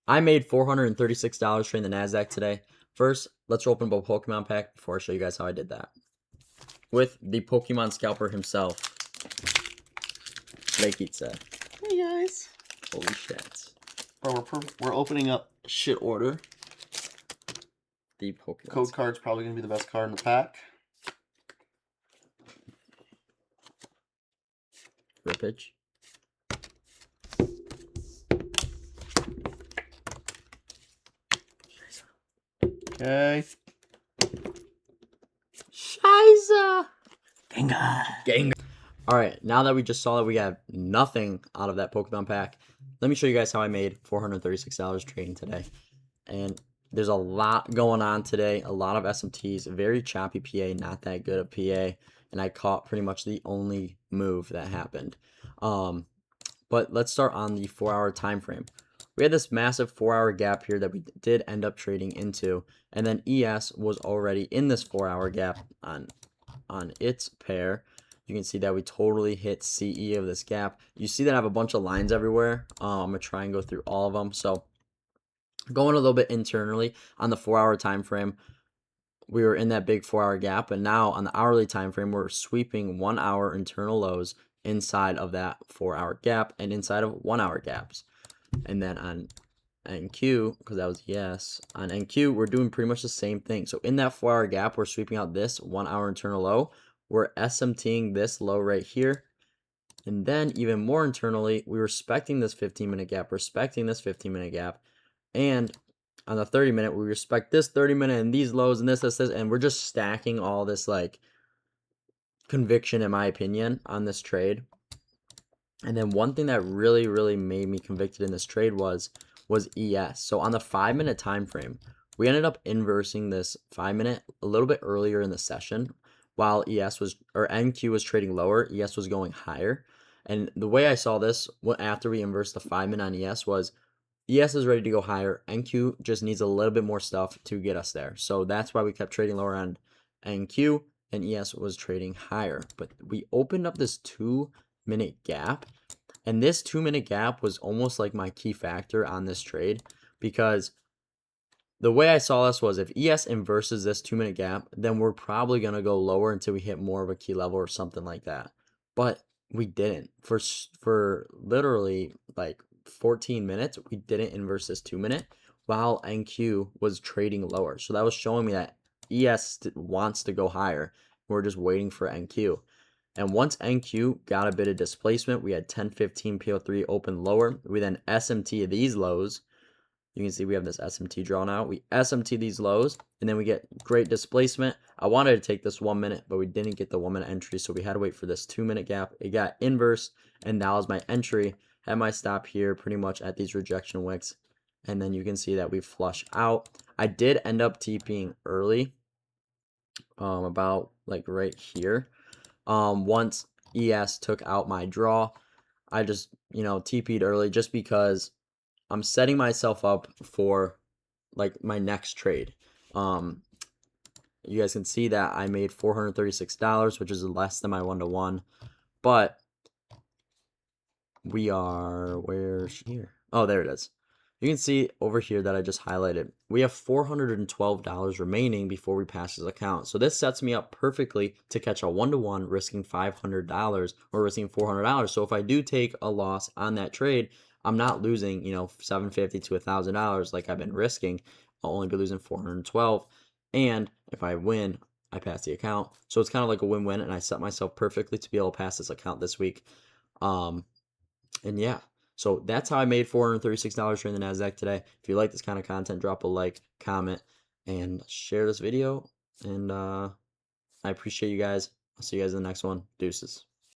I made $436 trading the Nasdaq today. First, let's open up a Pokemon pack before I show you guys how I did that. With the Pokemon scalper himself, Pizza. Hey guys. Holy shit. Bro, we're opening up shit order. The Pokemon Code card's probably going to be the best card in the pack. Rippage. Okay. Shiza. Gengar. Alright, now that we just saw that we have nothing out of that Pokemon pack, let me show you guys how I made $436 trading today. And there's a lot going on today, a lot of SMTs, very choppy PA, not that good of PA, and I caught pretty much the only move that happened. But let's start on the 4-hour time frame. We had this massive 4-hour gap here that we did end up trading into, and then ES was already in this 4-hour gap on its pair. You can see that we totally hit CE of this gap. You see that I have a bunch of lines everywhere. I'm gonna try and go through all of them. So going a little bit internally on the 4-hour time frame, we were in that big 4-hour gap, and now on the hourly time frame, we're sweeping 1-hour internal lows inside of that 4-hour gap and inside of 1-hour gaps. And then on NQ, because that was yes, on NQ, we're doing pretty much the same thing. So in that 4-hour gap, we're sweeping out this 1-hour internal low. We're SMTing this low right here. And then even more internally, we're respecting this 15-minute gap, respecting this 15-minute gap. And on the 30-minute, we respect this 30-minute and these lows and this, and we're just stacking all this like conviction, in my opinion, on this trade. And then one thing that really made me convicted in this trade was ES. So on the 5-minute time frame, we ended up inversing this 5-minute a little bit earlier in the session, while ES was, or NQ was trading lower, ES was going higher. And the way I saw this after we inversed the 5-minute on ES was ES is ready to go higher. NQ just needs a little bit more stuff to get us there. So that's why we kept trading lower on NQ, and ES was trading higher. But we opened up this 2-minute gap, and this 2-minute gap was almost like my key factor on this trade, because the way I saw this was if ES inverses this 2-minute gap, then we're probably going to go lower until we hit more of a key level or something like that. But we didn't. For literally like 14 minutes, we didn't inverse this 2-minute while NQ was trading lower. So that was showing me that ES wants to go higher. We're just waiting for NQ. And once NQ got a bit of displacement, we had 10-15 PO3 open lower. We then SMT these lows. You can see we have this SMT drawn out. We SMT these lows, and then we get great displacement. I wanted to take this 1 minute, but we didn't get the 1-minute entry, so we had to wait for this 2-minute gap. It got inverse, and that was my entry. Had my stop here pretty much at these rejection wicks, and then you can see that we flush out. I did end up TPing early, about like right here. Once ES took out my draw, I just, TP'd early just because I'm setting myself up for like my next trade. You guys can see that I made $436, which is less than my 1-to-1, but we are, where's here? Oh, there it is. You can see over here that I just highlighted. We have $412 remaining before we pass this account. So this sets me up perfectly to catch a 1-to-1 risking $500 or risking $400. So if I do take a loss on that trade, I'm not losing, $750 to $1,000 like I've been risking. I'll only be losing $412. And if I win, I pass the account. So it's kind of like a win-win, and I set myself perfectly to be able to pass this account this week. And yeah, so that's how I made $436 during the Nasdaq today. If you like this kind of content, drop a like, comment, and share this video. And I appreciate you guys. I'll see you guys in the next one. Deuces.